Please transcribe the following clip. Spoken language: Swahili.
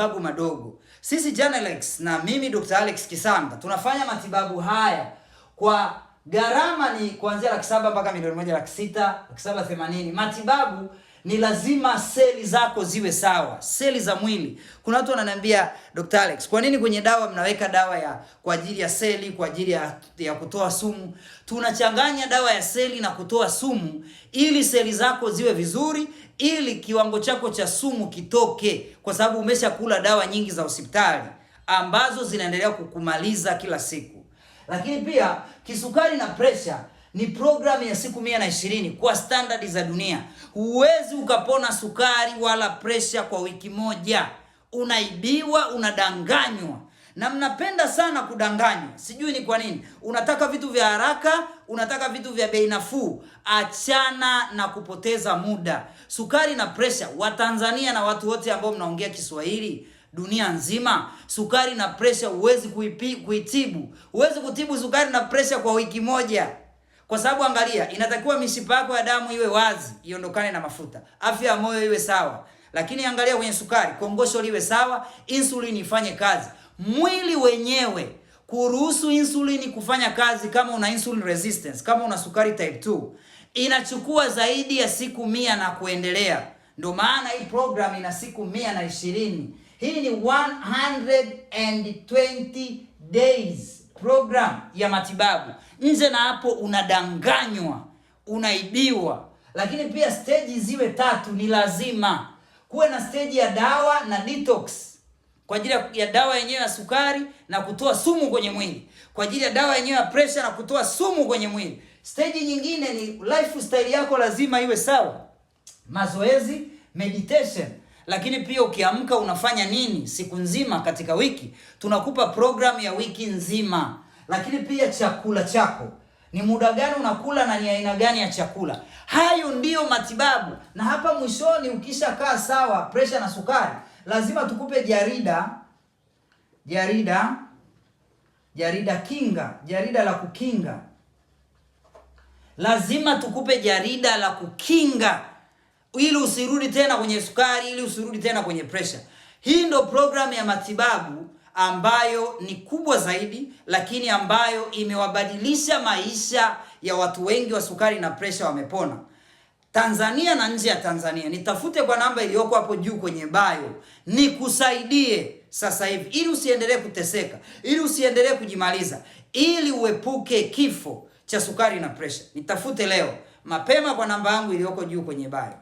matibabu madogo. Sisi Genelex na mimi Dr. Alex Kisanga tunafanya matibabu haya kwa gharama ni kuanzia 700,000 mpaka 1,600,000, 780,000. Matibabu ni lazima seli zako ziwe sawa, seli za mwili. Kuna watu wananiambia, Dr. Alex, kwa nini kwenye dawa mnaweka dawa kwa ajili ya seli, kwa ajili ya kutoa sumu? Tunachanganya dawa ya seli na kutoa sumu ili seli zako ziwe vizuri, ili kiwango chako cha sumu kitoke, kwa sababu umeshakula dawa nyingi za hospitali ambazo zinaendelea kukumaliza kila siku. Lakini pia kisukari na pressure ni programu ya siku 120 kwa standard za dunia. Huwezi ukapona sukari wala pressure kwa wiki moja. Unaibiwa, unadanganywa. Na mnapenda sana kudanganywa. Sijui ni kwa nini. Unataka vitu vya haraka, unataka vitu vya bei nafuu. Achana na kupoteza muda. Sukari na pressure, Watanzania na watu wote ambao mnaongea Kiswahili dunia nzima, sukari na pressure huwezi kuitibu. Huwezi kutibu sukari na pressure kwa wiki moja. Kwa sababu angalia, inatakiwa mishipa yako ya damu iwe wazi, iondokane na mafuta. Afya ya moyo iwe sawa. Lakini angalia kwenye sukari, kongosho liwe sawa, insulin ifanye kazi. Mwili wenyewe kuruhusu insulin kufanya kazi, kama una insulin resistance, kama una sukari type 2, inachukua zaidi ya siku 100 na kuendelea. Ndio maana hii program ina siku 120. Hii ni 120 days program ya matibabu. Nje na hapo unadanganywa, unaibiwa. Lakini pia stage ziwe 3 ni lazima. Kuwe na stage ya dawa na detox, kwa ajili ya dawa yenyewe ya sukari na kutoa sumu kwenye mwili, kwa ajili ya dawa yenyewe ya pressure na kutoa sumu kwenye mwili. Stage nyingine ni lifestyle yako lazima iwe sawa. Mazoezi, meditation. Lakini pia ukiamka unafanya nini siku nzima katika wiki? Tunakupa program ya wiki nzima. Lakini pia chakula chako, ni muda gani unakula na ni aina gani ya chakula. Hayo ndiyo matibabu. Na hapa mwishoni ukishakaa sawa pressure na sukari, lazima tukupe jarida kinga, jarida la kukinga. Lazima tukupe jarida la kukinga ili usirudi tena kwenye sukari, ili usirudi tena kwenye pressure. Hii ndo program ya matibabu ambayo ni kubwa zaidi, lakini ambayo imewabadilisha maisha ya watu wengi wa sukari na pressure, wamepona. Tanzania na nje ya Tanzania. Nitafute kwa namba iliyoko hapo juu kwenye bio, nikusaidie sasa hivi ili usiendelee kuteseka, ili usiendelee kujimaliza, ili uepuke kifo cha sukari na pressure. Nitafute leo mapema kwa namba yangu iliyoko juu kwenye bio.